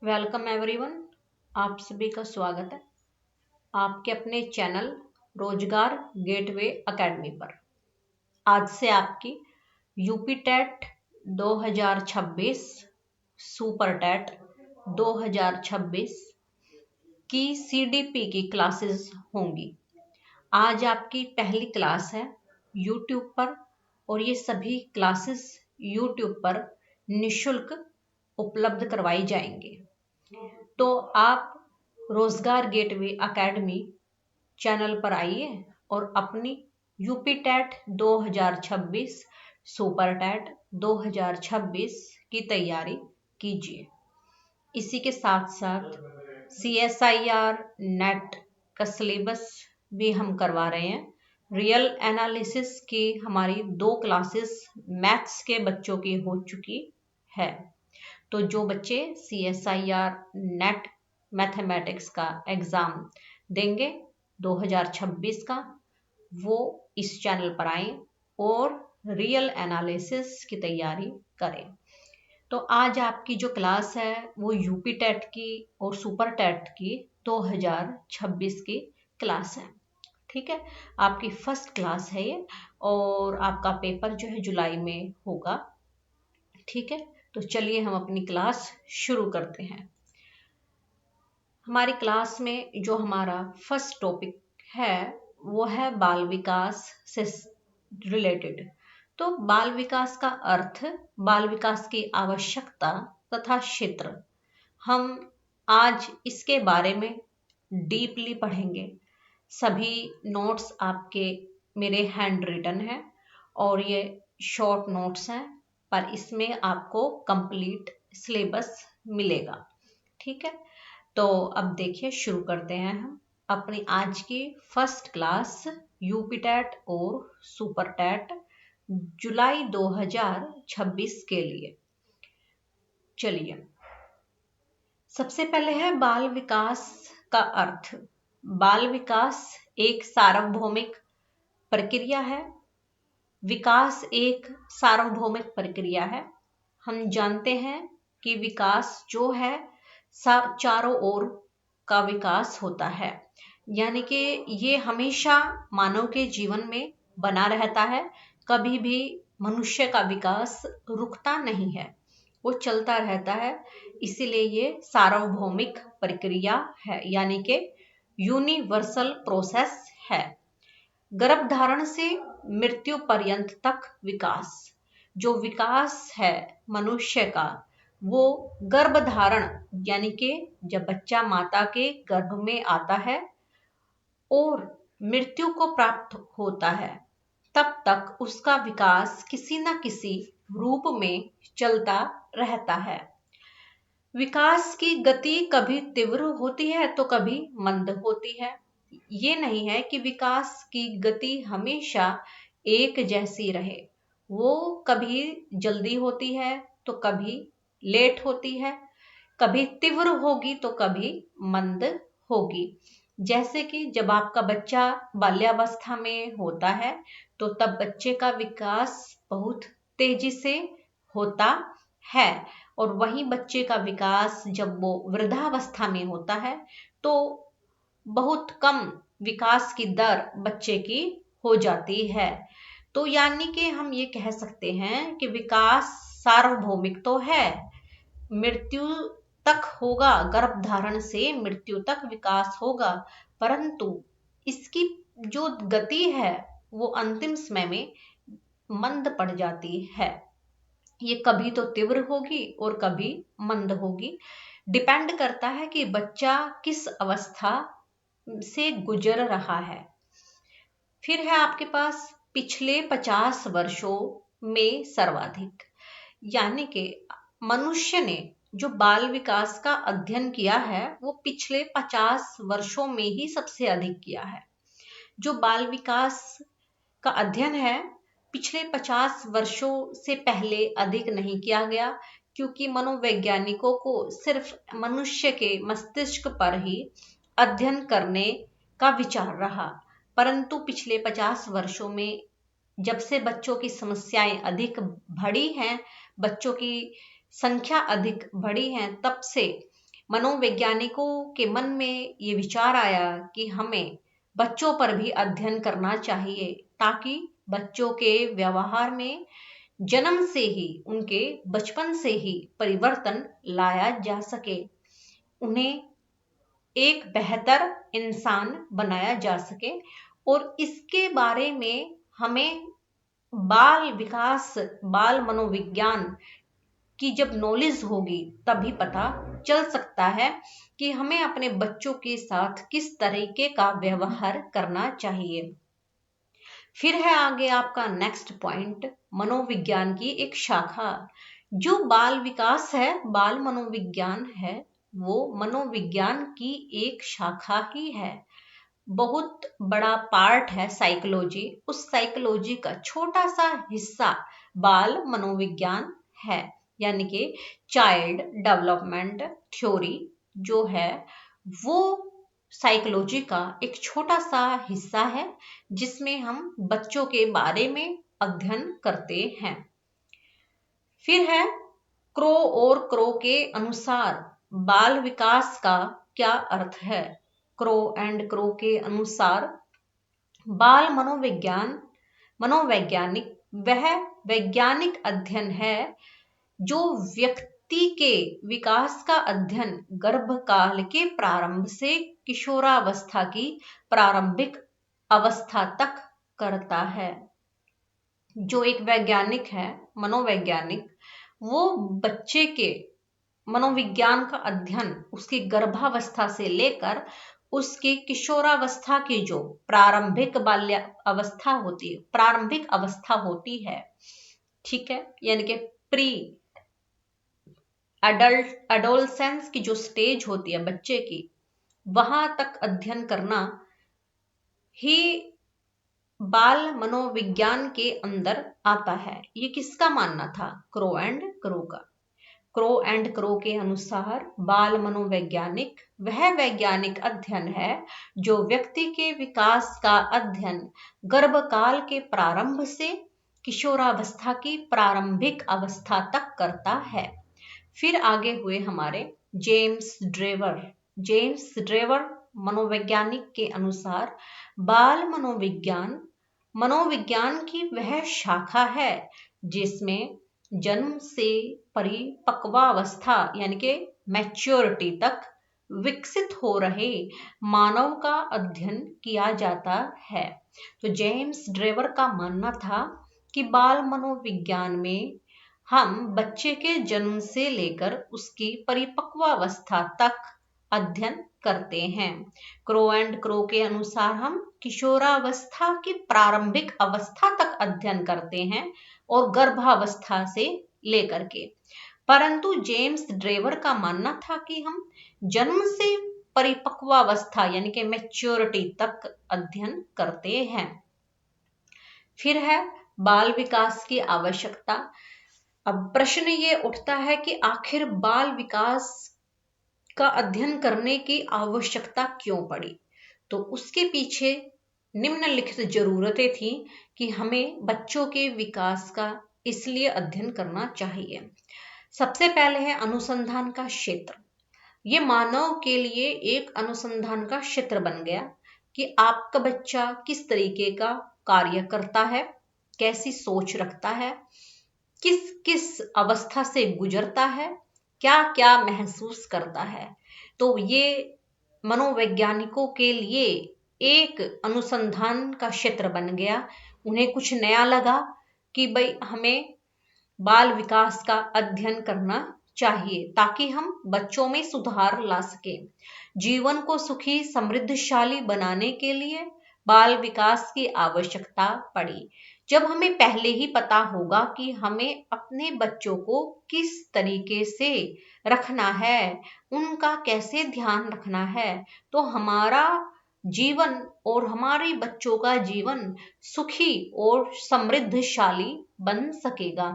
Welcome everyone. आप सभी का स्वागत है आपके अपने चैनल रोजगार गेटवे एकेडमी पर। आज से आपकी यूपी टेट 2026 सुपर टेट 2026 की सीडीपी की क्लासेस होंगी। आज आपकी पहली क्लास है यूट्यूब पर और ये सभी क्लासेस यूट्यूब पर निशुल्क उपलब्ध करवाई जाएंगे। तो आप रोजगार गेटवे एकेडमी चैनल पर आइए और अपनी यूपी टेट 2026 सुपर टेट 2026 की तैयारी कीजिए। इसी के साथ साथ CSIR नेट का सिलेबस भी हम करवा रहे हैं। रियल एनालिसिस की हमारी 2 क्लासेस मैथ्स के बच्चों की हो चुकी है। तो जो बच्चे CSIR नेट मैथमेटिक्स का एग्जाम देंगे 2026 का, वो इस चैनल पर आए और रियल एनालिसिस की तैयारी करें। तो आज आपकी जो क्लास है वो यूपी टेट की और सुपर टेट की 2026 की क्लास है। ठीक है, आपकी फर्स्ट क्लास है ये और आपका पेपर जो है जुलाई में होगा। ठीक है, तो चलिए हम अपनी क्लास शुरू करते हैं। हमारी क्लास में जो हमारा फर्स्ट टॉपिक है वो है बाल विकास से रिलेटेड। तो बाल विकास का अर्थ, बाल विकास की आवश्यकता तथा क्षेत्र, हम आज इसके बारे में डीपली पढ़ेंगे। सभी नोट्स आपके मेरे हैंड रिटन हैं और ये शॉर्ट नोट्स हैं, पर इसमें आपको कंप्लीट सिलेबस मिलेगा। ठीक है, तो अब देखिए शुरू करते हैं हम अपनी आज की फर्स्ट क्लास यूपी टेट और सुपर टेट जुलाई 2026 के लिए। चलिए, सबसे पहले है बाल विकास का अर्थ। बाल विकास एक सार्वभौमिक प्रक्रिया है। विकास एक सार्वभौमिक प्रक्रिया है। हम जानते हैं कि विकास जो है चारों ओर का विकास होता है, यानी कि ये हमेशा मानव के जीवन में बना रहता है। कभी भी मनुष्य का विकास रुकता नहीं है, वो चलता रहता है। इसीलिए ये सार्वभौमिक प्रक्रिया है, यानी कि यूनिवर्सल प्रोसेस है। गर्भधारण से मृत्यु पर्यंत तक विकास, जो विकास है मनुष्य का, वो गर्भधारण यानी कि जब बच्चा माता के गर्भ में आता है और मृत्यु को प्राप्त होता है, तब तक उसका विकास किसी न किसी रूप में चलता रहता है। विकास की गति कभी तीव्र होती है तो कभी मंद होती है। ये नहीं है कि विकास की गति हमेशा एक जैसी रहे। वो कभी जल्दी होती है तो कभी लेट होती है, कभी तीव्र होगी तो कभी मंद होगी। जैसे कि जब आपका बच्चा बाल्यावस्था में होता है तो तब बच्चे का विकास बहुत तेजी से होता है, और वहीं बच्चे का विकास जब वो वृद्धावस्था में होता है तो बहुत कम विकास की दर बच्चे की हो जाती है। तो यानी कि हम ये कह सकते हैं कि विकास सार्वभौमिक तो है, मृत्यु तक होगा, गर्भधारण से मृत्यु तक विकास होगा, परंतु इसकी जो गति है वो अंतिम समय में मंद पड़ जाती है। ये कभी तो तीव्र होगी और कभी मंद होगी। डिपेंड करता है कि बच्चा किस अवस्था से गुजर रहा है। फिर है आपके पास पिछले 50 वर्षों में सर्वाधिक, यानी कि मनुष्य ने जो बाल विकास का अध्ययन किया है वो पिछले 50 वर्षों में ही सबसे अधिक किया है। जो बाल विकास का अध्ययन है पिछले 50 वर्षों से पहले अधिक नहीं किया गया, क्योंकि मनोवैज्ञानिकों को सिर्फ मनुष्य के मस्तिष्क पर ही अध्ययन करने का विचार रहा। परंतु पिछले 50 वर्षों में जब से बच्चों की समस्याएं अधिक बढ़ी हैं, बच्चों की संख्या अधिक बढ़ी है, तब से मनोवैज्ञानिकों के मन में ये विचार आया कि हमें बच्चों पर भी अध्ययन करना चाहिए, ताकि बच्चों के व्यवहार में जन्म से ही, उनके बचपन से ही परिवर्तन लाया जा सके, उन्हें एक बेहतर इंसान बनाया जा सके। और इसके बारे में हमें बाल विकास, बाल मनोविज्ञान की जब नॉलेज होगी तभी पता चल सकता है कि हमें अपने बच्चों के साथ किस तरीके का व्यवहार करना चाहिए। फिर है आगे आपका नेक्स्ट पॉइंट, मनोविज्ञान की एक शाखा। जो बाल विकास है, बाल मनोविज्ञान है, वो मनोविज्ञान की एक शाखा ही है। बहुत बड़ा पार्ट है साइकोलॉजी, उस साइकोलॉजी का छोटा सा हिस्सा बाल मनोविज्ञान है, यानी कि चाइल्ड डेवलपमेंट थ्योरी जो है वो साइकोलॉजी का एक छोटा सा हिस्सा है, जिसमें हम बच्चों के बारे में अध्ययन करते हैं। फिर है क्रो और क्रो के अनुसार बाल विकास का क्या अर्थ है। क्रो एंड क्रो के अनुसार बाल मनोवैज्ञानिक वह वैज्ञानिक अध्ययन है जो व्यक्ति के विकास का अध्ययन गर्भकाल के प्रारंभ से किशोरावस्था की प्रारंभिक अवस्था तक करता है। जो एक वैज्ञानिक है, मनोवैज्ञानिक, वो बच्चे के मनोविज्ञान का अध्ययन उसकी गर्भावस्था से लेकर उसकी किशोरावस्था की जो प्रारंभिक बाल्य अवस्था होती है, प्रारंभिक अवस्था होती है, ठीक है, यानी कि प्री एडोलसेंस की जो स्टेज होती है बच्चे की, वहां तक अध्ययन करना ही बाल मनोविज्ञान के अंदर आता है। ये किसका मानना था? क्रो एंड क्रो का। क्रो एंड क्रो के अनुसार बाल मनोवैज्ञानिक वह वैज्ञानिक अध्ययन है जो व्यक्ति के विकास का अध्ययन गर्भकाल के प्रारंभ से किशोरावस्था की प्रारंभिक अवस्था तक करता है। फिर आगे हुए हमारे जेम्स ड्रेवर मनोवैज्ञानिक के अनुसार बाल मनोविज्ञान की वह शाखा है जिसमें जन्म से परिपक्वावस्था यानी कि मैच्योरिटी तक विकसित हो रहे मानव का अध्ययन किया जाता है। तो जेम्स ड्रेवर का मानना था कि बाल मनोविज्ञान में हम बच्चे के जन्म से लेकर उसकी परिपक्वावस्था तक अध्ययन करते हैं। क्रो एंड क्रो के अनुसार हम किशोरावस्था की प्रारंभिक अवस्था तक अध्ययन करते हैं और गर्भावस्था से लेकर के। परंतु जेम्स ड्रेवर का मानना था कि हम जन्म से परिपक्वावस्था यानी कि मैच्योरिटी तक अध्ययन करते हैं। फिर है बाल विकास की आवश्यकता। अब प्रश्न ये उठता है कि आखिर बाल विकास का अध्ययन करने की आवश्यकता क्यों पड़ी? तो उसके पीछे निम्नलिखित जरूरतें थी कि हमें बच्चों के विकास का इसलिए अध्ययन करना चाहिए। सबसे पहले है अनुसंधान का क्षेत्र। ये मानव के लिए एक अनुसंधान का क्षेत्र बन गया कि आपका बच्चा किस तरीके का कार्य करता है, कैसी सोच रखता है, किस किस अवस्था से गुजरता है, क्या क्या महसूस करता है। तो ये मनोवैज्ञानिकों के लिए एक अनुसंधान का क्षेत्र बन गया। उन्हें कुछ नया लगा कि भाई हमें बाल विकास का अध्ययन करना चाहिए ताकि हम बच्चों में सुधार ला सके। जीवन को सुखी समृद्धशाली बनाने के लिए बाल विकास की आवश्यकता पड़ी। जब हमें पहले ही पता होगा कि हमें अपने बच्चों को किस तरीके से रखना है, उनका कैसे ध्यान रखना है, तो हमारा जीवन और हमारे बच्चों का जीवन सुखी और समृद्धशाली बन सकेगा।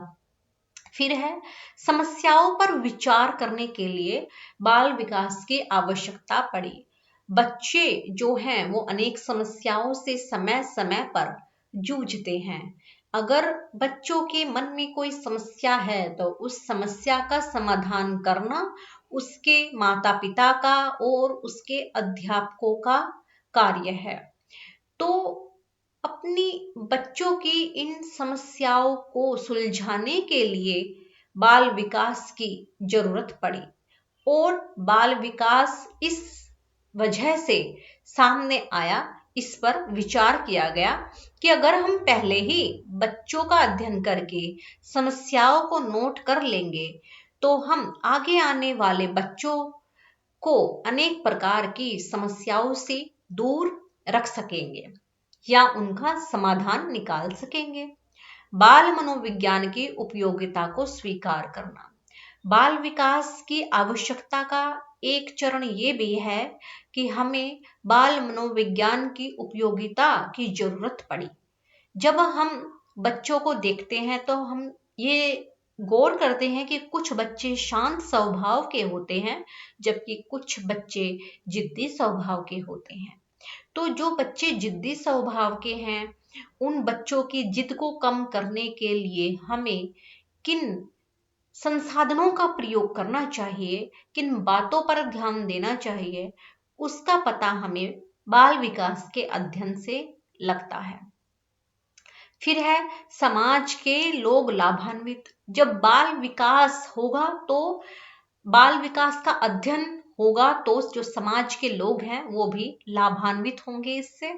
फिर है समस्याओं पर विचार करने के लिए बाल विकास की आवश्यकता पड़ी। बच्चे जो हैं वो अनेक समस्याओं से समय समय पर जूझते हैं। अगर बच्चों के मन में कोई समस्या है तो उस समस्या का समाधान करना उसके माता पिता का और उसके अध्यापकों का कार्य है। तो अपनी बच्चों की इन समस्याओं को सुलझाने के लिए बाल विकास की जरूरत पड़ी और बाल विकास इस वजह से सामने आया, इस पर विचार किया गया कि अगर हम पहले ही बच्चों का अध्ययन करके समस्याओं को नोट कर लेंगे तो हम आगे आने वाले बच्चों को अनेक प्रकार की समस्याओं से दूर रख सकेंगे या उनका समाधान निकाल सकेंगे। बाल मनोविज्ञान की उपयोगिता को स्वीकार करना। बाल विकास की आवश्यकता का एक चरण ये भी है कि हमें बाल मनोविज्ञान की उपयोगिता की जरूरत पड़ी। जब हम बच्चों को देखते हैं तो हम ये गौर करते हैं कि कुछ बच्चे शांत स्वभाव के होते हैं जबकि कुछ बच्चे जिद्दी स्वभाव के होते हैं। तो जो बच्चे जिद्दी स्वभाव के हैं उन बच्चों की जिद को कम करने के लिए हमें किन संसाधनों का प्रयोग करना चाहिए, किन बातों पर ध्यान देना चाहिए, उसका पता हमें बाल विकास के अध्ययन से लगता है। फिर है समाज के लोग लाभान्वित। जब बाल विकास होगा तो बाल विकास का अध्ययन होगा तो जो समाज के लोग हैं वो भी लाभान्वित होंगे। इससे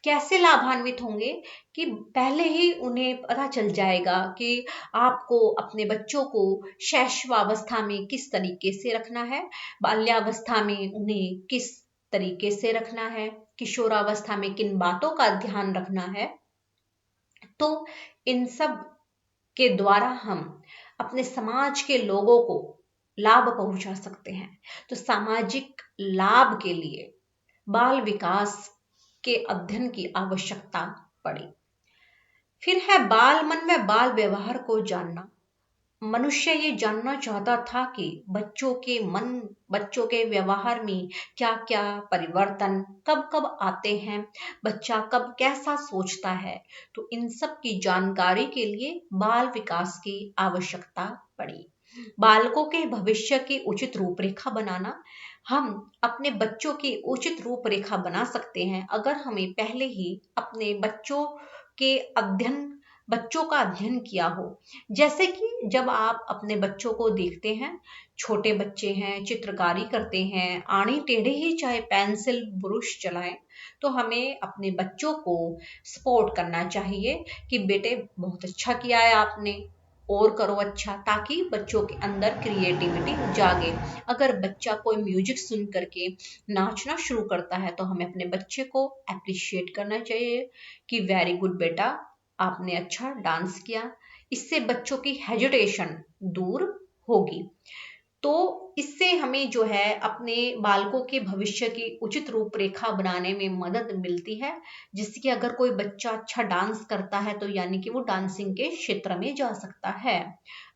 कैसे लाभान्वित होंगे कि पहले ही उन्हें पता चल जाएगा कि आपको अपने बच्चों को शैशवावस्था में किस तरीके से रखना है, बाल्यावस्था में उन्हें किस तरीके से रखना है, किशोरावस्था में किन बातों का ध्यान रखना है। तो इन सब के द्वारा हम अपने समाज के लोगों को लाभ पहुंचा सकते हैं। तो सामाजिक लाभ के लिए बाल विकास के अध्ययन की आवश्यकता पड़ी। फिर है बाल मन व बाल व्यवहार को जानना। मनुष्य ये जानना चाहता था कि बच्चों के मन, बच्चों के व्यवहार में क्या क्या परिवर्तन कब कब आते हैं, बच्चा कब कैसा सोचता है। तो इन सब की जानकारी के लिए बाल विकास की आवश्यकता पड़ी। बालकों के भविष्य की उचित रूपरेखा बनाना। हम अपने बच्चों की उचित रूपरेखा बना सकते हैं अगर हमें पहले ही अपने बच्चों का अध्ययन किया हो। जैसे कि जब आप अपने बच्चों को देखते हैं, छोटे बच्चे हैं, चित्रकारी करते हैं, आड़े टेढ़े ही चाहे पेंसिल ब्रश चलाएं, तो हमें अपने बच्चों को सपोर्ट करना चाहिए कि बेटे बहुत अच्छा किया है आपने, और करो अच्छा, ताकि बच्चों के अंदर क्रिएटिविटी जागे। अगर बच्चा कोई म्यूजिक सुन करके नाचना शुरू करता है तो हमें अपने बच्चे को अप्रिशिएट करना चाहिए कि वेरी गुड बेटा, आपने अच्छा डांस किया। इससे बच्चों की हेजिटेशन दूर होगी। तो इससे हमें जो है अपने बालकों के भविष्य की उचित रूपरेखा बनाने में मदद मिलती है, जिससे कि अगर कोई बच्चा अच्छा डांस करता है तो यानी कि वो डांसिंग के क्षेत्र में जा सकता है।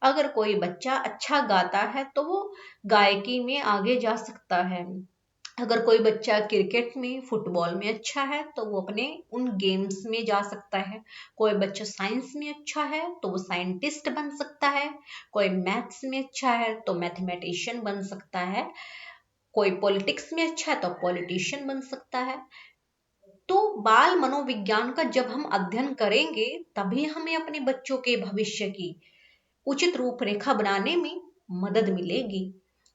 अगर कोई बच्चा अच्छा गाता है तो वो गायकी में आगे जा सकता है। अगर कोई बच्चा क्रिकेट में, फुटबॉल में अच्छा है तो वो अपने उन गेम्स में जा सकता है। कोई बच्चा साइंस में अच्छा है तो वो साइंटिस्ट बन सकता है। कोई मैथ्स में अच्छा है तो मैथमेटिशियन बन सकता है। कोई पॉलिटिक्स में अच्छा है तो पॉलिटिशियन बन सकता है। तो बाल मनोविज्ञान का जब हम अध्ययन करेंगे तभी हमें अपने बच्चों के भविष्य की उचित रूपरेखा बनाने में मदद मिलेगी।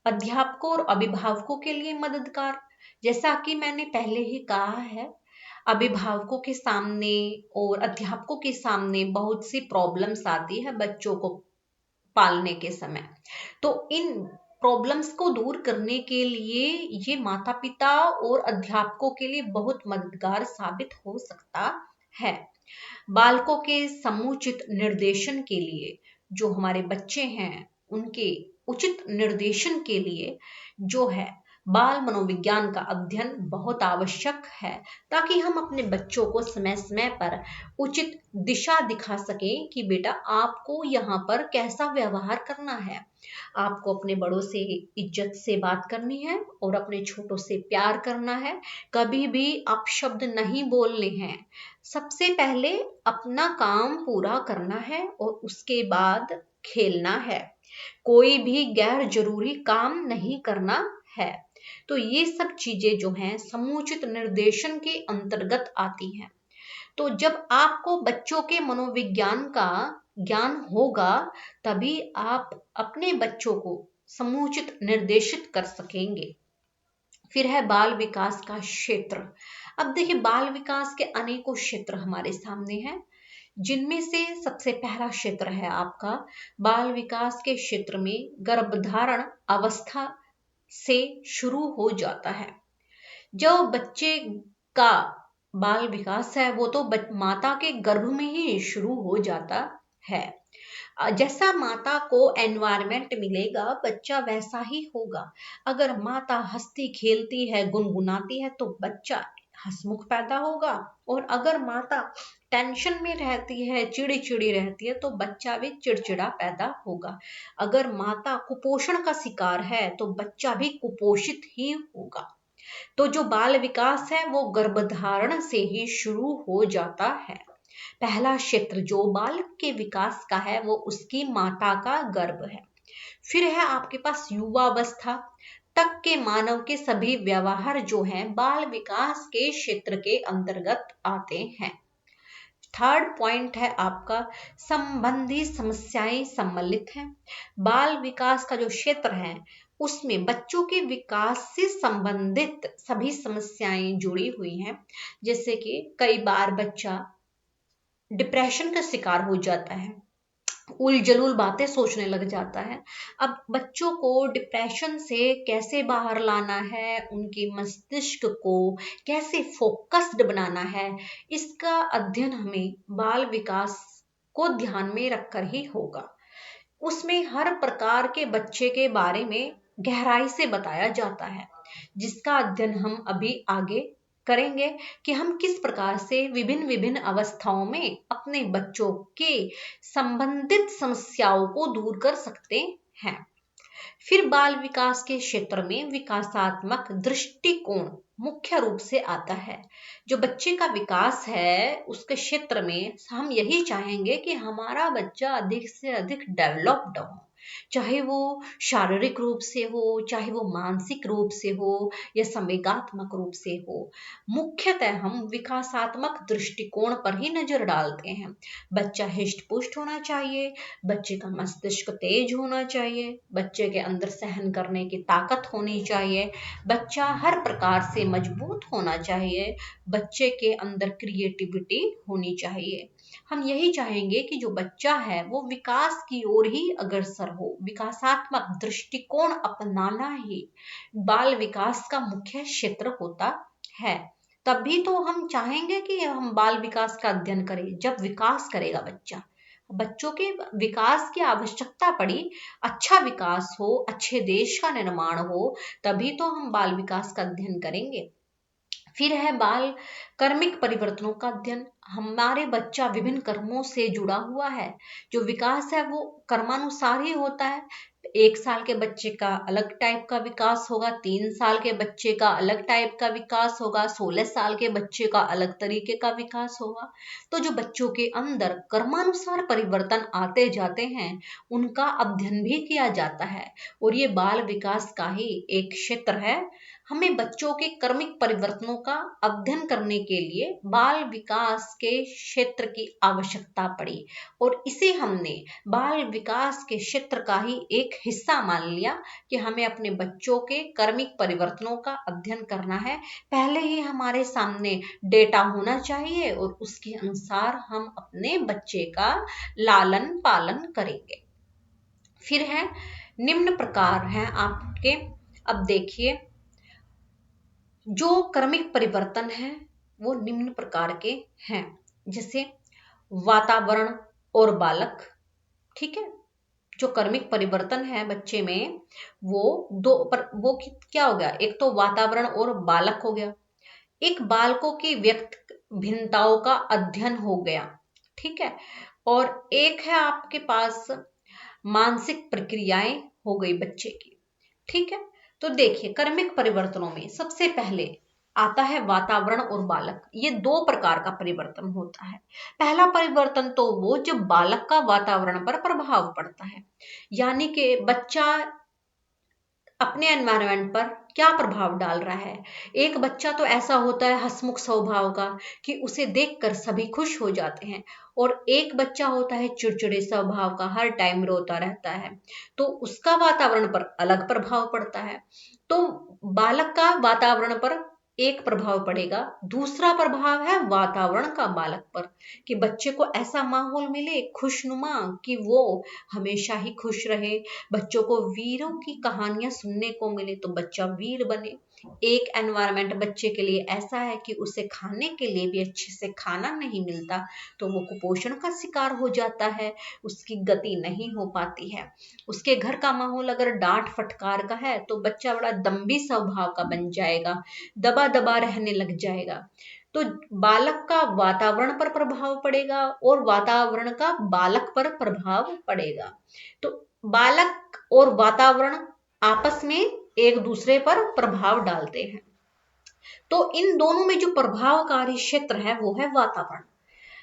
अध्यापकों और अभिभावकों के लिए मददगार। जैसा कि मैंने पहले ही कहा है, अभिभावकों के सामने और अध्यापकों के सामने बहुत सी प्रॉब्लम्स आती है बच्चों को पालने के समय। तो इन प्रॉब्लम्स को दूर करने के लिए ये माता पिता और अध्यापकों के लिए बहुत मददगार साबित हो सकता है। बालकों के समुचित निर्देशन के लिए, जो हमारे बच्चे हैं उनके उचित निर्देशन के लिए जो है बाल मनोविज्ञान का अध्ययन बहुत आवश्यक है, ताकि हम अपने बच्चों को समय समय पर उचित दिशा दिखा सकें कि बेटा आपको यहाँ पर कैसा व्यवहार करना है। आपको अपने बड़ों से इज्जत से बात करनी है और अपने छोटों से प्यार करना है। कभी भी अपशब्द नहीं बोलने हैं। सबसे पहले अपना काम पूरा करना है और उसके बाद खेलना है। कोई भी गैर जरूरी काम नहीं करना है। तो ये सब चीजें जो हैं समुचित निर्देशन के अंतर्गत आती हैं। तो जब आपको बच्चों के मनोविज्ञान का ज्ञान होगा तभी आप अपने बच्चों को समुचित निर्देशित कर सकेंगे। फिर है बाल विकास का क्षेत्र। अब देखिए बाल विकास के अनेकों क्षेत्र हमारे सामने हैं, जिनमें से सबसे पहला क्षेत्र है आपका बाल विकास के क्षेत्र में गर्भधारण अवस्था से शुरू हो जाता है। जो बच्चे का बाल विकास है वो तो माता के गर्भ में ही शुरू हो जाता है। जैसा माता को एनवायरनमेंट मिलेगा बच्चा वैसा ही होगा। अगर माता हंसती खेलती है गुनगुनाती है तो बच्चा हंसमुख पैदा होगा, और अगर माता टेंशन में रहती है चिड़ी चिड़ी रहती है तो बच्चा भी चिड़चिड़ा पैदा होगा। अगर माता कुपोषण का शिकार है तो बच्चा भी कुपोषित ही होगा। तो जो बाल विकास है वो गर्भधारण से ही शुरू हो जाता है। पहला क्षेत्र जो बालक के विकास का है वो उसकी माता का गर्भ है। फिर है आपके पास युवावस्था तक के मानव के सभी व्यवहार जो हैं बाल विकास के क्षेत्र के अंतर्गत आते हैं। थर्ड पॉइंट है आपका संबंधी समस्याएं सम्मिलित हैं। बाल विकास का जो क्षेत्र है उसमें बच्चों के विकास से संबंधित सभी समस्याएं जुड़ी हुई हैं। जैसे कि कई बार बच्चा डिप्रेशन का शिकार हो जाता है, उलझुल बातें सोचने लग जाता है। अब बच्चों को डिप्रेशन से कैसे बाहर लाना है, उनके मस्तिष्क को कैसे फोकस्ड बनाना है, इसका अध्ययन हमें बाल विकास को ध्यान में रखकर ही होगा। उसमें हर प्रकार के बच्चे के बारे में गहराई से बताया जाता है, जिसका अध्ययन हम अभी आगे करेंगे कि हम किस प्रकार से विभिन्न विभिन्न अवस्थाओं में अपने बच्चों के संबंधित समस्याओं को दूर कर सकते हैं। फिर बाल विकास के क्षेत्र में विकासात्मक दृष्टिकोण मुख्य रूप से आता है। जो बच्चे का विकास है उसके क्षेत्र में हम यही चाहेंगे कि हमारा बच्चा अधिक से अधिक डेवलप्ड हो, चाहे वो शारीरिक रूप से हो, चाहे वो मानसिक रूप से हो या संवेगात्मक रूप से हो। मुख्यतः हम विकासात्मक दृष्टिकोण पर ही नजर डालते हैं। बच्चा हिष्ट पुष्ट होना चाहिए, बच्चे का मस्तिष्क तेज होना चाहिए, बच्चे के अंदर सहन करने की ताकत होनी चाहिए, बच्चा हर प्रकार से मजबूत होना चाहिए, बच्चे के अंदर क्रिएटिविटी होनी चाहिए। हम यही चाहेंगे कि जो बच्चा है वो विकास की ओर ही अग्रसर हो। विकासात्मक दृष्टिकोण अपनाना ही बाल विकास का मुख्य क्षेत्र होता है। तभी तो हम चाहेंगे कि हम बाल विकास का अध्ययन करें। जब विकास करेगा बच्चा, बच्चों के विकास की आवश्यकता पड़ी, अच्छा विकास हो, अच्छे देश का निर्माण हो, तभी तो हम बाल विकास का अध्ययन करेंगे। फिर है बाल कर्मिक परिवर्तनों का अध्ययन। हमारे बच्चा विभिन्न कर्मों से जुड़ा हुआ है। जो विकास है वो कर्मानुसार ही होता है। 1 साल के बच्चे का अलग टाइप का विकास होगा, 3 साल के बच्चे का अलग टाइप का विकास होगा, 16 साल के बच्चे का अलग तरीके का विकास होगा। तो जो बच्चों के अंदर कर्मानुसार परिवर्तन आते जाते हैं उनका अध्ययन भी किया जाता है, और ये बाल विकास का ही एक क्षेत्र है। हमें बच्चों के कर्मिक परिवर्तनों का अध्ययन करने के लिए बाल विकास के क्षेत्र की आवश्यकता पड़ी, और इसे हमने बाल विकास के क्षेत्र का ही एक हिस्सा मान लिया कि हमें अपने बच्चों के कर्मिक परिवर्तनों का अध्ययन करना है। पहले ही हमारे सामने डेटा होना चाहिए और उसके अनुसार हम अपने बच्चे का लालन पालन करेंगे। फिर है निम्न प्रकार है आपके। अब देखिए जो क्रमिक परिवर्तन है वो निम्न प्रकार के हैं, जैसे वातावरण और बालक। ठीक है, जो कर्मिक परिवर्तन है बच्चे में वो वो क्या हो गया, एक तो वातावरण और बालक हो गया, एक बालकों की व्यक्त भिन्नताओं का अध्ययन हो गया। ठीक है, और एक है आपके पास मानसिक प्रक्रियाएं हो गई बच्चे की। ठीक है, तो देखिए कर्मिक परिवर्तनों में सबसे पहले आता है वातावरण और बालक। ये दो प्रकार का परिवर्तन होता है। पहला परिवर्तन तो वो जब बालक का वातावरण पर प्रभाव पड़ता है, यानी कि बच्चा अपने एनवायरनमेंट पर क्या प्रभाव डाल रहा है। एक बच्चा तो ऐसा होता है हंसमुख स्वभाव का कि उसे देखकर सभी खुश हो जाते हैं, और एक बच्चा होता है चिड़चिड़े स्वभाव का, हर टाइम रोता रहता है, तो उसका वातावरण पर अलग प्रभाव पड़ता है। तो बालक का वातावरण पर एक प्रभाव पड़ेगा, दूसरा प्रभाव है वातावरण का बालक पर, कि बच्चे को ऐसा माहौल मिले खुशनुमा कि वो हमेशा ही खुश रहे। बच्चों को वीरों की कहानियां सुनने को मिले तो बच्चा वीर बने। एक एनवायरनमेंट बच्चे के लिए ऐसा है कि उसे खाने के लिए भी अच्छे से खाना नहीं मिलता, तो वो कुपोषण का शिकार हो जाता है, उसकी गति नहीं हो पाती है। उसके घर का माहौल अगर डांट फटकार का है तो बच्चा बड़ा दम्भी स्वभाव का बन जाएगा, दबा दबा रहने लग जाएगा। तो बालक का वातावरण पर प्रभाव पड़ेगा और वातावरण का बालक पर प्रभाव पड़ेगा। तो बालक और वातावरण आपस में एक दूसरे पर प्रभाव डालते हैं। तो इन दोनों में जो प्रभावकारी क्षेत्र है वो है वातावरण।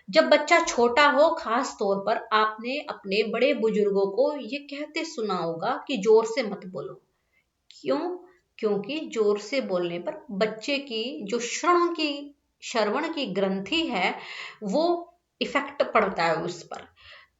जब बच्चा छोटा हो, खास तौर पर आपने अपने बड़े बुजुर्गों को ये कहते सुना होगा कि जोर से मत बोलो। क्यों? क्योंकि जोर से बोलने पर बच्चे की जो श्रवण की ग्रंथि है वो इफेक्ट पड़ता है उस पर।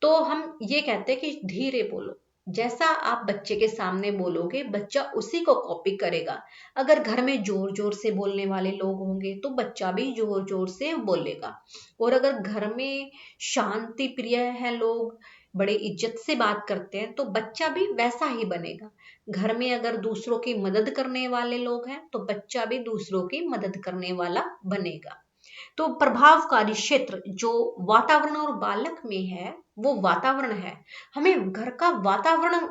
तो हम ये कहते हैं कि धीरे बोलो। जैसा आप बच्चे के सामने बोलोगे बच्चा उसी को कॉपी करेगा। अगर घर में जोर जोर से बोलने वाले लोग होंगे तो बच्चा भी जोर जोर से बोलेगा, और अगर घर में शांति प्रिय है लोग, बड़े इज्जत से बात करते हैं, तो बच्चा भी वैसा ही बनेगा। घर में अगर दूसरों की मदद करने वाले लोग हैं तो बच्चा भी दूसरों की मदद करने वाला बनेगा। तो प्रभावकारी क्षेत्र जो वातावरण और बालक में है वो वातावरण है। हमें घर का वातावरण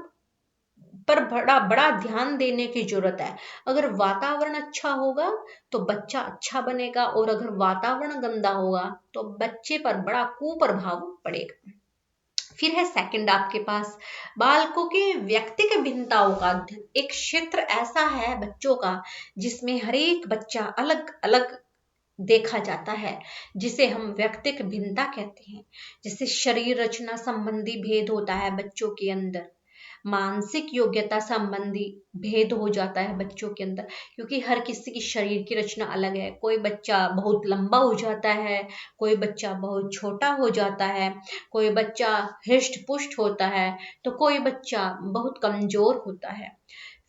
पर बड़ा बड़ा ध्यान देने की जरूरत है। अगर वातावरण अच्छा होगा तो बच्चा अच्छा बनेगा, और अगर वातावरण गंदा होगा तो बच्चे पर बड़ा कुप्रभाव पड़ेगा। फिर है सेकंड आपके पास बालकों के व्यक्तिगत भिन्नताओं का अध्ययन। एक क्षेत्र ऐसा है बच्चों का जिसमें हर एक बच्चा अलग अलग देखा जाता है, जिसे हम व्यक्तिक भिन्नता कहते हैं। जैसे शरीर रचना संबंधी भेद होता है बच्चों के अंदर, मानसिक योग्यता संबंधी भेद हो जाता है बच्चों के अंदर, क्योंकि हर किसी की शरीर की रचना अलग है। कोई बच्चा बहुत लंबा हो जाता है, कोई बच्चा बहुत छोटा हो जाता है, कोई बच्चा हृष्ट पुष्ट होता है, तो कोई बच्चा बहुत कमजोर होता है।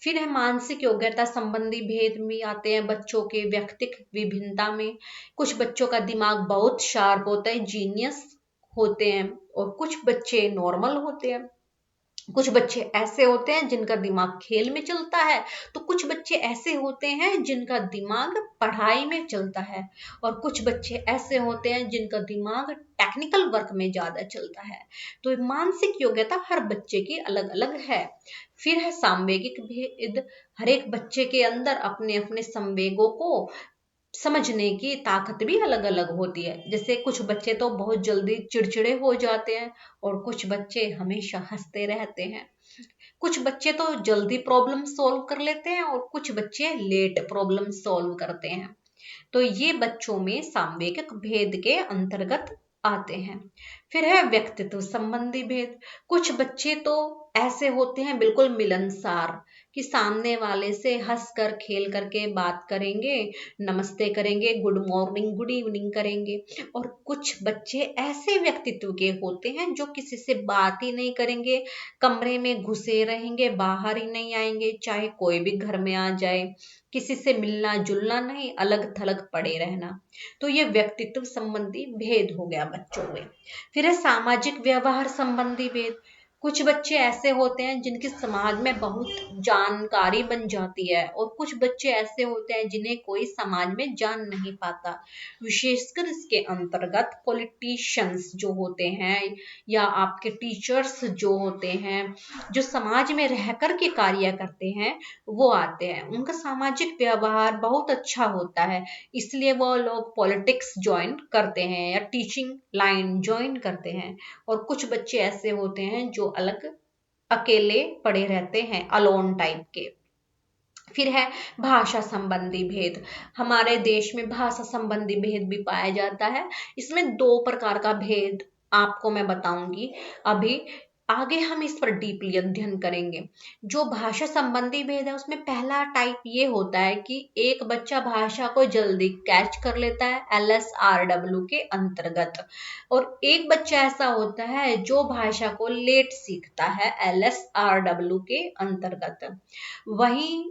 फिर है मानसिक योग्यता संबंधी भेद भी आते हैं बच्चों के व्यक्तिक विभिन्नता में। कुछ बच्चों का दिमाग बहुत शार्प होता है, जीनियस होते हैं, और कुछ बच्चे नॉर्मल होते हैं। कुछ बच्चे ऐसे होते हैं जिनका दिमाग खेल में चलता है, तो कुछ बच्चे ऐसे होते हैं जिनका दिमाग पढ़ाई में चलता है, और कुछ बच्चे ऐसे होते हैं जिनका दिमाग टेक्निकल वर्क में ज्यादा चलता है। तो मानसिक योग्यता हर बच्चे की अलग अलग है। फिर है सांवेगिक भेद। हर एक बच्चे के अंदर अपने अपने संवेगों को समझने की ताकत भी अलग अलग होती है। जैसे कुछ बच्चे तो बहुत जल्दी चिड़चिड़े हो जाते हैं, और कुछ बच्चे हमेशा हंसते रहते हैं। कुछ बच्चे तो जल्दी प्रॉब्लम सॉल्व कर लेते हैं, और कुछ बच्चे लेट प्रॉब्लम सॉल्व करते हैं। तो ये बच्चों में सांवेगिक भेद के अंतर्गत आते हैं। फिर है व्यक्तित्व संबंधी भेद। कुछ बच्चे तो ऐसे होते हैं बिल्कुल मिलनसार, कि सामने वाले से हंस कर खेल करके बात करेंगे, नमस्ते करेंगे, गुड मॉर्निंग गुड इवनिंग करेंगे। और कुछ बच्चे ऐसे व्यक्तित्व के होते हैं जो किसी से बात ही नहीं करेंगे, कमरे में घुसे रहेंगे, बाहर ही नहीं आएंगे, चाहे कोई भी घर में आ जाए, किसी से मिलना जुलना नहीं, अलग थलग पड़े रहना। तो ये व्यक्तित्व संबंधी भेद हो गया बच्चों में। फिर है सामाजिक व्यवहार संबंधी भेद। कुछ बच्चे ऐसे होते हैं जिनकी समाज में बहुत जानकारी बन जाती है, और कुछ बच्चे ऐसे होते हैं जिन्हें कोई समाज में जान नहीं पाता। विशेषकर इसके अंतर्गत पॉलिटिशियंस जो होते हैं, या आपके टीचर्स जो होते हैं, जो समाज में रह कर के कार्य करते हैं, वो आते हैं। उनका सामाजिक व्यवहार बहुत अच्छा होता है, इसलिए वो लोग पॉलिटिक्स ज्वाइन करते हैं या टीचिंग लाइन ज्वाइन करते हैं। और कुछ बच्चे ऐसे होते हैं जो अलग अकेले पड़े रहते हैं, अलोन टाइप के। फिर है भाषा संबंधी भेद। हमारे देश में भाषा संबंधी भेद भी पाया जाता है। इसमें दो प्रकार का भेद आपको मैं बताऊंगी अभी। आगे हम इस पर डीपली अध्ययन करेंगे। जो भाषा संबंधी भेद है उसमें पहला टाइप ये होता है कि एक बच्चा भाषा को जल्दी कैच कर लेता है, LSRW के अंतर्गत, और एक बच्चा ऐसा होता है जो भाषा को लेट सीखता है, LSRW के अंतर्गत। वहीं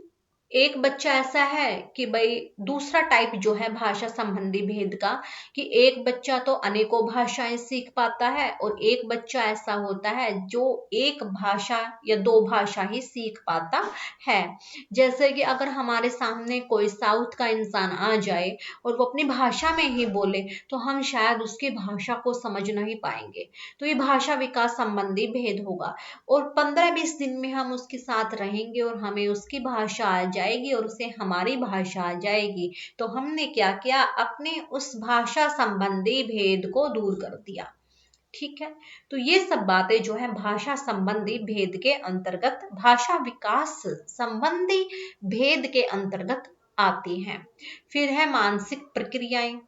एक बच्चा ऐसा है कि भाई दूसरा टाइप जो है भाषा संबंधी भेद का, कि एक बच्चा तो अनेकों भाषाएं सीख पाता है और एक बच्चा ऐसा होता है जो एक भाषा या दो भाषा ही सीख पाता है। जैसे कि अगर हमारे सामने कोई साउथ का इंसान आ जाए और वो अपनी भाषा में ही बोले तो हम शायद उसकी भाषा को समझ नहीं पाएंगे। तो ये भाषा विकास संबंधी भेद होगा। और 15-20 दिन में हम उसके साथ रहेंगे और हमें उसकी भाषा आ जाएगी और उसे हमारी भाषा आ जाएगी, तो हमने क्या किया, अपने उस भाषा संबंधी भेद को दूर कर दिया। ठीक है। तो ये सब बातें जो है भाषा संबंधी भेद के अंतर्गत, भाषा विकास संबंधी भेद के अंतर्गत आती हैं। फिर है मानसिक प्रक्रियाएं।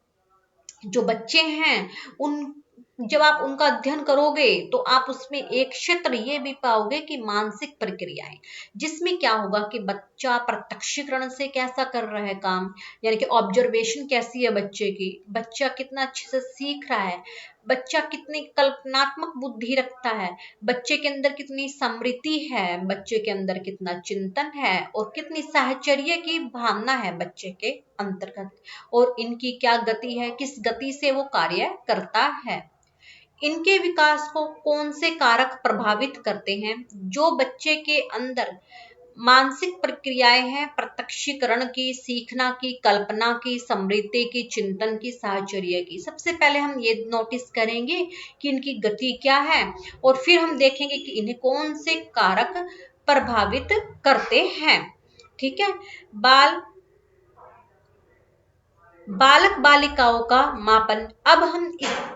जो बच्चे हैं उन जब आप उनका अध्ययन करोगे तो आप उसमें एक क्षेत्र ये भी पाओगे कि मानसिक प्रक्रियाएं, जिसमें क्या होगा कि बच्चा प्रत्यक्षीकरण से कैसा कर रहा है काम, यानी कि ऑब्जर्वेशन कैसी है बच्चे की, बच्चा कितना अच्छे से सीख रहा है, बच्चा कितनी कल्पनात्मक बुद्धि रखता है, बच्चे के अंदर कितनी स्मृति है, बच्चे के अंदर कितना चिंतन है और कितनी साहचर्य की भावना है बच्चे के अंतर्गत, और इनकी क्या गति है, किस गति से वो कार्य करता है। इनके विकास को कौन से कारक प्रभावित करते हैं। जो बच्चे के अंदर मानसिक प्रक्रियाएं हैं, प्रत्यक्षीकरण की, सीखना की, कल्पना की, स्मृति की, चिंतन की, साहचर्य की, सबसे पहले हम ये नोटिस करेंगे कि इनकी गति क्या है, और फिर हम देखेंगे कि इन्हें कौन से कारक प्रभावित करते हैं। ठीक है। बाल बालक बालिकाओं का मापन। अब हम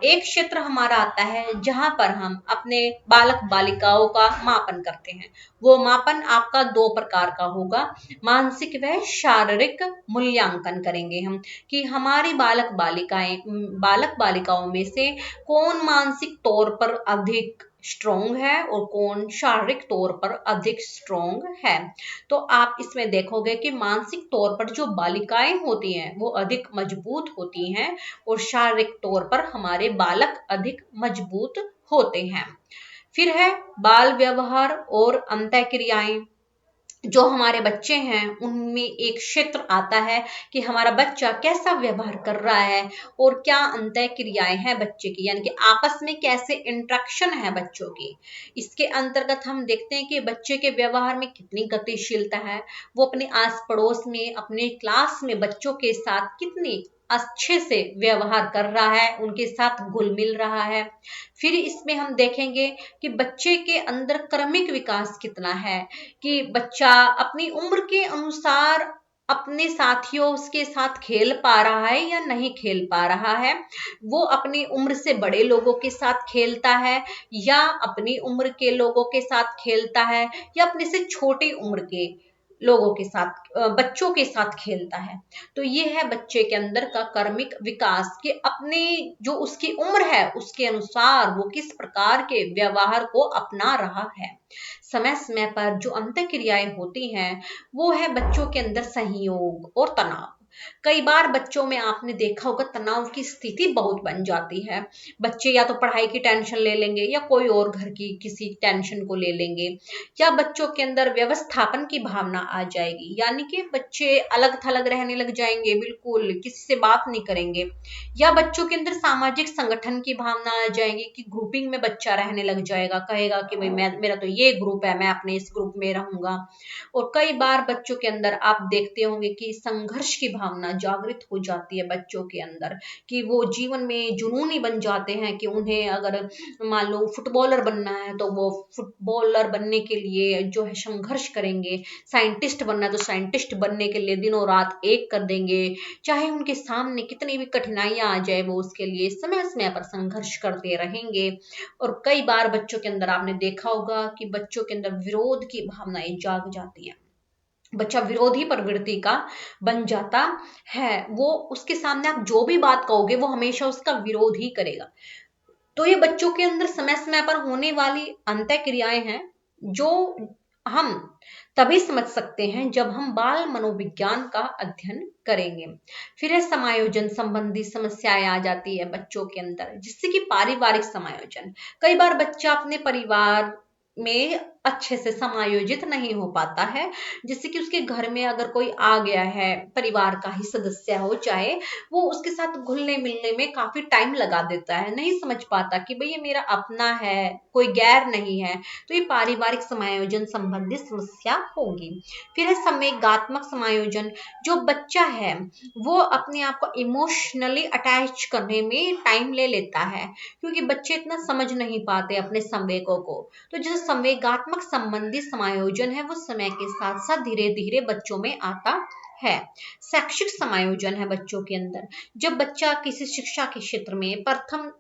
एक क्षेत्र हमारा आता है जहां पर हम अपने बालक बालिकाओं का मापन करते हैं। वो मापन आपका दो प्रकार का होगा, मानसिक व शारीरिक मूल्यांकन करेंगे हम, कि हमारी बालक बालिकाओं में से कौन मानसिक तौर पर अधिक स्ट्रोंग है और कौन शारीरिक तौर पर अधिक स्ट्रोंग है। तो आप इसमें देखोगे कि मानसिक तौर पर जो बालिकाएं होती हैं वो अधिक मजबूत होती हैं और शारीरिक तौर पर हमारे बालक अधिक मजबूत होते हैं। फिर है बाल व्यवहार और अंतःक्रियाएं। जो हमारे बच्चे हैं उनमें एक क्षेत्र आता है कि हमारा बच्चा कैसा व्यवहार कर रहा है और क्या अंतः क्रियाएं हैं बच्चे की, यानी कि आपस में कैसे इंटरेक्शन है बच्चों की। इसके अंतर्गत हम देखते हैं कि बच्चे के व्यवहार में कितनी गतिशीलता है, वो अपने आस पड़ोस में, अपने क्लास में बच्चों के साथ कितनी अच्छे से व्यवहार कर रहा है, उनके साथ घुल मिल रहा है। फिर इसमें हम देखेंगे कि बच्चे के अंदर क्रमिक विकास कितना है, कि बच्चा अपनी उम्र के अनुसार अपने साथियों के साथ खेल पा रहा है या नहीं खेल पा रहा है, वो अपनी उम्र से बड़े लोगों के साथ खेलता है या अपनी उम्र के लोगों के साथ खेलता है या अपने से छोटी उम्र के लोगों के साथ, बच्चों के साथ खेलता है। तो ये है बच्चे के अंदर का कर्मिक विकास, कि अपने जो उसकी उम्र है उसके अनुसार वो किस प्रकार के व्यवहार को अपना रहा है। समय समय पर जो अंतः क्रियाएं होती हैं वो है बच्चों के अंदर सहयोग और तनाव। कई बार बच्चों में आपने देखा होगा तनाव की स्थिति बहुत बन जाती है। बच्चे या तो पढ़ाई की टेंशन ले लेंगे या कोई और घर की किसी टेंशन को ले लेंगे, या बच्चों के अंदर व्यवस्थापन की भावना आ जाएगी, यानी कि बच्चे अलग थलग रहने लग जाएंगे, बिल्कुल किसी से बात नहीं करेंगे, या बच्चों के अंदर सामाजिक संगठन की भावना आ जाएगी कि ग्रुपिंग में बच्चा रहने लग जाएगा, कहेगा कि भाई मेरा तो ये ग्रुप है, मैं अपने इस ग्रुप में रहूंगा। और कई बार बच्चों के अंदर आप देखते होंगे कि संघर्ष की भावना जागृत हो जाती है बच्चों के अंदर, कि वो जीवन में जुनूनी बन जाते हैं, कि उन्हें अगर मान लो फुटबॉलर बनना है तो वो फुटबॉलर बनने के लिए जो है संघर्ष करेंगे, साइंटिस्ट बनना है तो साइंटिस्ट बनने के लिए दिनों रात एक कर देंगे, चाहे उनके सामने कितनी भी कठिनाइयां आ जाए वो उसके लिए समय समय पर संघर्ष करते रहेंगे। और कई बार बच्चों के अंदर आपने देखा होगा कि बच्चों के अंदर विरोध की भावनाएं जाग जाती हैं। बच्चा विरोधी प्रवृत्ति का बन जाता है। वो उसके सामने आप जो भी बात कहोगे वो हमेशा उसका विरोध ही करेगा। तो ये बच्चों के अंदर समय समय पर होने वाली अंतः क्रियाएं हैं जो हम तभी समझ सकते हैं जब हम बाल मनोविज्ञान का अध्ययन करेंगे। फिर है समायोजन संबंधी समस्याएं आ जाती है बच्चों के अंदर, जिससे कि पारिवारिक समायोजन। कई बार बच्चा अपने परिवार में अच्छे से समायोजित नहीं हो पाता है, जिससे कि उसके घर में अगर कोई आ गया है, परिवार का ही सदस्य हो चाहे, वो उसके साथ घुलने मिलने में काफी टाइम लगा देता है, नहीं समझ पाता कि भाई ये मेरा अपना है, कोई गैर नहीं है। तो ये पारिवारिक समायोजन संबंधित समस्या होगी। फिर है संवेगात्मक समायोजन। जो बच्चा है वो अपने आप को इमोशनली अटैच करने में टाइम ले लेता है, क्योंकि बच्चे इतना समझ नहीं पाते अपने संवेगों को। तो जो संवेगात्मक संबंधी समायोजन है वो समय के साथ साथ धीरे धीरे बच्चों में आता है। शैक्षिक समायोजन है बच्चों के अंदर। जब बच्चा किसी शिक्षा के क्षेत्र में प्रथम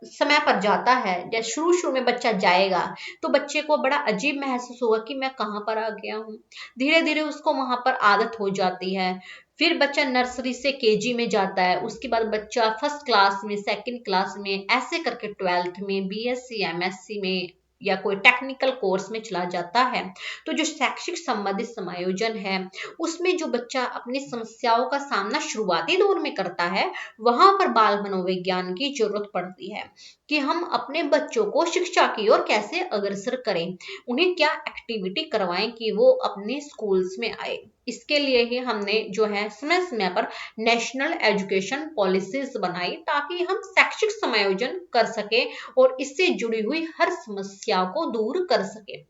समय पर जाता है या शुरू शुरू में बच्चा जाएगा, तो बच्चे को बड़ा अजीब महसूस होगा कि मैं कहाँ पर आ गया हूँ। धीरे धीरे उसको वहां पर आदत हो जाती है। फिर बच्चा नर्सरी से केजी में जाता है, उसके बाद बच्चा फर्स्ट क्लास में, सेकंड क्लास में, ऐसे करके ट्वेल्थ में, बीएससी एमएससी में या कोई टेक्निकल कोर्स में चला जाता है। तो जो शैक्षिक संबंधित समायोजन है उसमें जो बच्चा अपनी समस्याओं का सामना शुरुआती दौर में करता है, वहां पर बाल मनोविज्ञान की जरूरत पड़ती है कि हम अपने बच्चों को शिक्षा की ओर कैसे अग्रसर करें, उन्हें क्या एक्टिविटी करवाएं कि वो अपने स्कूल्स में आए। इसके लिए ही हमने जो है समय समय पर नेशनल एजुकेशन पॉलिसीज बनाई, ताकि हम शैक्षिक समायोजन कर सके और इससे जुड़ी हुई हर समस्या को दूर कर सके।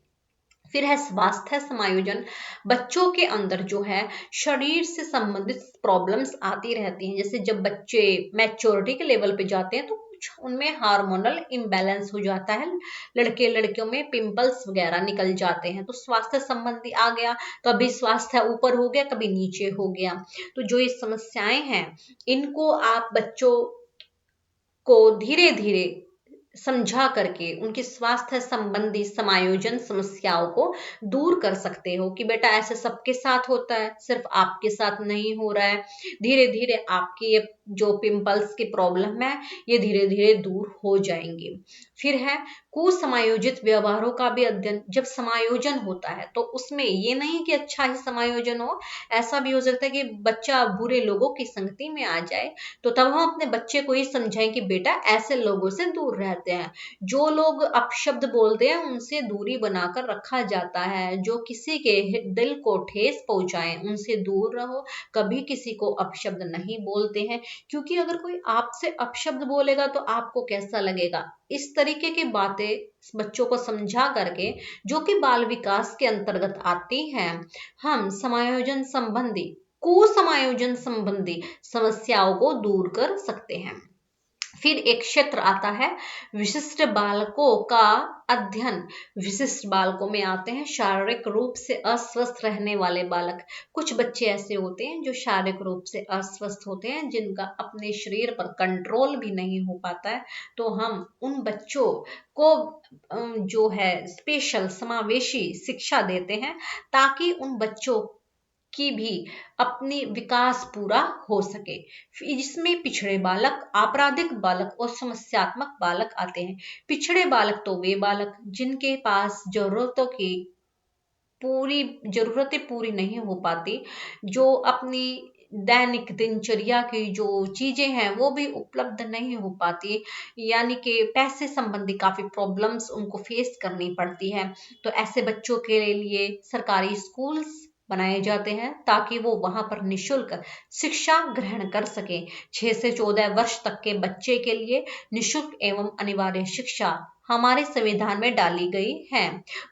फिर है स्वास्थ्य समायोजन। बच्चों के अंदर जो है शरीर से संबंधित प्रॉब्लम्स आती रहती हैं, जैसे जब बच्चे मैच्योरिटी के लेवल पे जाते हैं तो कुछ उनमें हार्मोनल इम्बैलेंस हो जाता है, लड़के लड़कियों में पिंपल्स वगैरह निकल जाते हैं, तो स्वास्थ्य संबंधी आ गया। कभी स्वास्थ्य ऊपर हो गया, कभी नीचे हो गया। तो जो ये समस्याएं हैं इनको आप बच्चों को धीरे धीरे समझा करके उनके स्वास्थ्य संबंधी समायोजन समस्याओं को दूर कर सकते हो कि बेटा ऐसे सबके साथ होता है, सिर्फ आपके साथ नहीं हो रहा है। धीरे धीरे आपकी ये जो पिंपल्स की प्रॉब्लम है ये धीरे धीरे दूर हो जाएंगी। फिर है कुसमायोजित व्यवहारों का भी अध्ययन। जब समायोजन होता है तो उसमें ये नहीं कि अच्छा ही समायोजन हो, ऐसा भी हो सकता है कि बच्चा बुरे लोगों की संगति में आ जाए। तो तब हम अपने बच्चे को ये समझाएं कि बेटा ऐसे लोगों से दूर रहते हैं, जो लोग अपशब्द बोलते हैं उनसे दूरी बनाकर रखा जाता है, जो किसी के दिल को ठेस पहुंचाएं उनसे दूर रहो, कभी किसी को अपशब्द नहीं बोलते हैं, क्योंकि अगर कोई आपसे अपशब्द बोलेगा तो आपको कैसा लगेगा। इस तरीके की बातें बच्चों को समझा करके, जो कि बाल विकास के अंतर्गत आती हैं, हम समायोजन संबंधी कुसमायोजन संबंधी समस्याओं को दूर कर सकते हैं। फिर एक क्षेत्र आता है विशिष्ट बालकों का अध्ययन। विशिष्ट बालकों में आते हैं शारीरिक रूप से अस्वस्थ रहने वाले बालक। कुछ बच्चे ऐसे होते हैं जो शारीरिक रूप से अस्वस्थ होते हैं, जिनका अपने शरीर पर कंट्रोल भी नहीं हो पाता है। तो हम उन बच्चों को जो है स्पेशल समावेशी शिक्षा देते हैं, ताकि उन बच्चों की भी अपनी विकास पूरा हो सके। इसमें पिछड़े बालक, आपराधिक बालक और समस्यात्मक बालक आते हैं। पिछड़े बालक तो वे बालक जिनके पास जरूरतों की पूरी जरूरतें पूरी नहीं हो पाती, जो अपनी दैनिक दिनचर्या की जो चीजें हैं वो भी उपलब्ध नहीं हो पाती, यानी कि पैसे संबंधी काफी प्रॉब्लम्स उनको फेस करनी पड़ती है। तो ऐसे बच्चों के लिए सरकारी स्कूल्स बनाए जाते हैं, ताकि वो वहां पर निशुल्क शिक्षा ग्रहण कर सके। 6 से 14 वर्ष तक के बच्चे के लिए निशुल्क एवं अनिवार्य शिक्षा हमारे संविधान में डाली गई है।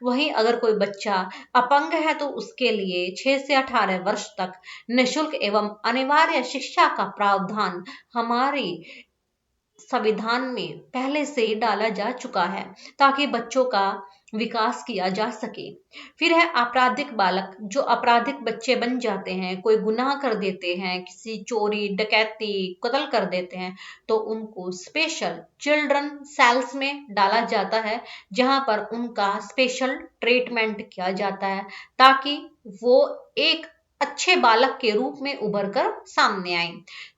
वहीं अगर कोई बच्चा अपंग है तो उसके लिए 6 से 18 वर्ष तक निशुल्क एवं अनिवार्य शिक्षा का प्रावधान हमारी संविधान में पहले से ही डाला जा चुका है, ताकि बच्चों का विकास किया जा सके। फिर है आपराधिक बालक, जो आपराधिक बच्चे बन जाते हैं, कोई गुनाह कर देते हैं, किसी चोरी डकैती कत्ल कर देते हैं, तो उनको स्पेशल चिल्ड्रन सेल्स में डाला जाता है, जहां पर उनका स्पेशल ट्रीटमेंट किया जाता है, ताकि वो एक अच्छे बालक के रूप में उभर कर सामने आए।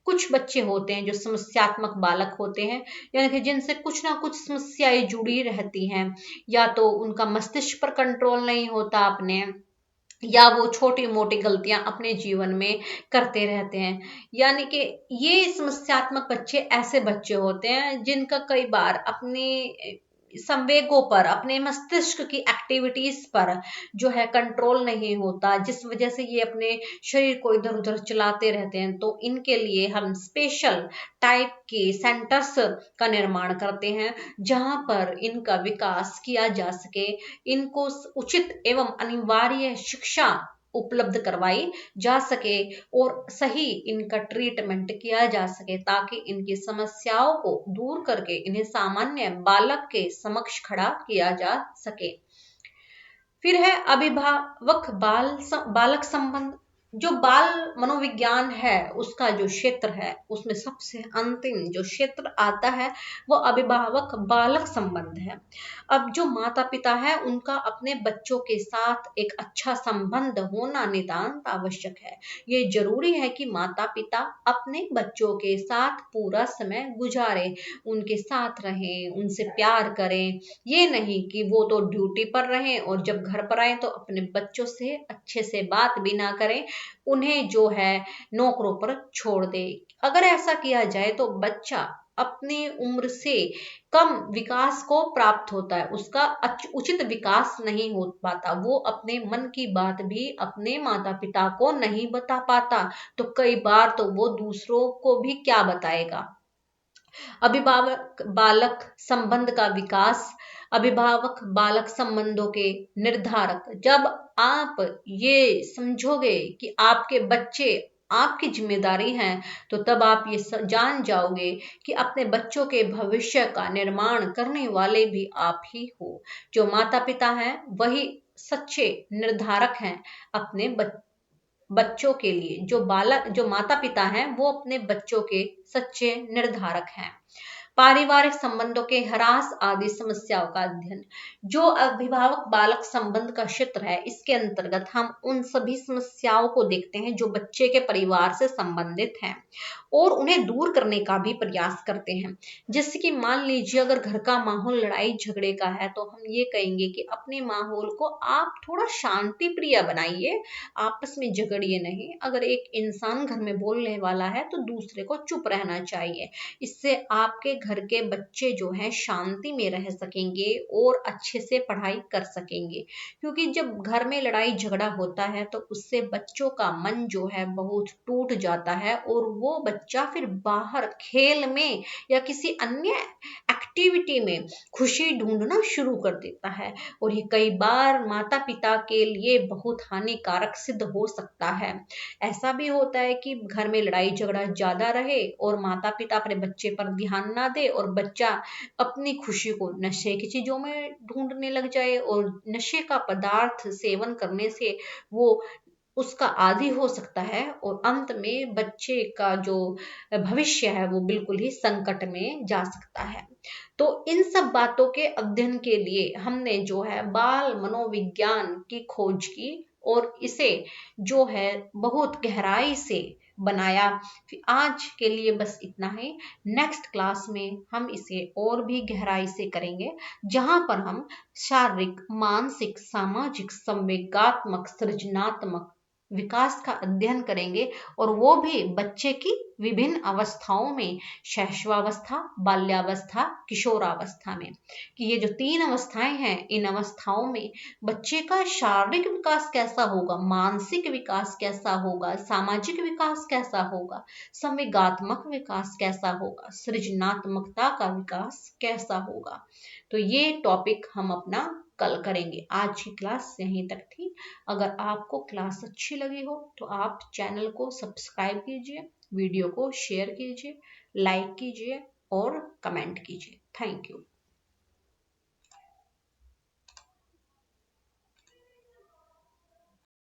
कुछ बच्चे होते हैं जो समस्यात्मक बालक होते हैं, यानी कि जिनसे कुछ ना कुछ समस्याएं जुड़ी रहती हैं, या तो उनका मस्तिष्क पर कंट्रोल नहीं होता अपने, या वो छोटी मोटी गलतियां अपने जीवन में करते रहते हैं। यानी कि ये समस्यात्मक बच्चे ऐसे बच्चे होते हैं जिनका कई बार अपने संवेगों पर, अपने मस्तिष्क की एक्टिविटीज पर जो है कंट्रोल नहीं होता, जिस वजह से ये अपने शरीर को इधर उधर चलाते रहते हैं। तो इनके लिए हम स्पेशल टाइप के सेंटर्स का निर्माण करते हैं, जहां पर इनका विकास किया जा सके, इनको उचित एवं अनिवार्य शिक्षा उपलब्ध करवाई जा सके, और सही इनका ट्रीटमेंट किया जा सके, ताकि इनकी समस्याओं को दूर करके इन्हें सामान्य बालक के समक्ष खड़ा किया जा सके। फिर है अभिभावक बालक संबंध। जो बाल मनोविज्ञान है उसका जो क्षेत्र है, उसमें सबसे अंतिम जो क्षेत्र आता है वो अभिभावक बालक संबंध है। अब जो माता पिता है उनका अपने बच्चों के साथ एक अच्छा संबंध होना नितांत आवश्यक है। ये जरूरी है कि माता पिता अपने बच्चों के साथ पूरा समय गुजारे, उनके साथ रहें, उनसे प्यार करें। ये नहीं कि वो तो ड्यूटी पर रहें और जब घर पर आए तो अपने बच्चों से अच्छे से बात भी ना करें, उन्हें जो है नौकरों पर छोड़ दे। अगर ऐसा किया जाए तो बच्चा अपनी उम्र से कम विकास को प्राप्त होता है, उसका उचित विकास नहीं हो पाता, वो अपने मन की बात भी अपने माता पिता को नहीं बता पाता, तो कई बार तो वो दूसरों को भी क्या बताएगा। अभिभावक बालक संबंध का विकास। अभिभावक बालक संबंधों के निर्धारक। जब आप ये समझोगे कि आपके बच्चे आपकी जिम्मेदारी हैं, तो तब आप ये जान जाओगे कि अपने बच्चों के भविष्य का निर्माण करने वाले भी आप ही हो। जो माता पिता हैं वही सच्चे निर्धारक हैं अपने बच्चों के लिए। जो माता पिता हैं वो अपने बच्चों के सच्चे निर्धारक हैं। पारिवारिक संबंधों के ह्रास आदि समस्याओं का अध्ययन। जो अभिभावक बालक संबंध का क्षेत्र है, इसके अंतर्गत हम उन सभी समस्याओं को देखते हैं जो बच्चे के परिवार से संबंधित हैं, और उन्हें दूर करने का भी प्रयास करते हैं। जैसे कि मान लीजिए अगर घर का माहौल लड़ाई झगड़े का है, तो हम ये कहेंगे कि अपने माहौल को आप थोड़ा शांति प्रिय बनाइए, आपस में झगड़िए नहीं। अगर एक इंसान घर में बोलने वाला है तो दूसरे को चुप रहना चाहिए। इससे आपके घर के बच्चे जो हैं शांति में रह सकेंगे और अच्छे से पढ़ाई कर सकेंगे। क्योंकि जब घर में लड़ाई झगड़ा होता है तो उससे बच्चों का मन जो है बहुत टूट जाता है, और वो बच्चा फिर बाहर खेल में या किसी अन्य एक्टिविटी में खुशी ढूंढना शुरू कर देता है, और ये कई बार माता पिता के लिए बहुत हानिकारक सिद्ध हो सकता है। ऐसा भी होता है कि घर में लड़ाई झगड़ा ज्यादा रहे और माता पिता अपने बच्चे पर ध्यान ना दे, और बच्चा अपनी खुशी को नशे की चीजों में ढूंढने लग जाए, और नशे का पदार्थ सेवन करने से वो उसका आदी हो सकता है, और अंत में बच्चे का जो भविष्य है वो बिल्कुल ही संकट में जा सकता है। तो इन सब बातों के अध्ययन के लिए हमने जो है बाल मनोविज्ञान की खोज की, और इसे जो है बहुत गहराई से बनाया। आज के लिए बस इतना ही। नेक्स्ट क्लास में हम इसे और भी गहराई से करेंगे, जहां पर हम शारीरिक, मानसिक, सामाजिक, संवेगात्मक, सृजनात्मक विकास का अध्ययन करेंगे, और वो भी बच्चे की विभिन्न अवस्थाओं में, शैशवावस्था, बाल्यावस्था, किशोरावस्था में, कि ये जो 3 अवस्थाएं हैं, इन अवस्थाओं में बच्चे का शारीरिक विकास कैसा होगा, मानसिक विकास कैसा होगा, सामाजिक विकास कैसा होगा, संवेगात्मक विकास कैसा होगा, सृजनात्मकता का विकास कैसा होगा। तो ये टॉपिक हम अपना कल करेंगे। आज की क्लास यहीं तक थी। अगर आपको क्लास अच्छी लगी हो तो आप चैनल को सब्सक्राइब कीजिए, वीडियो को शेयर कीजिए, लाइक कीजिए और कमेंट कीजिए। Thank you.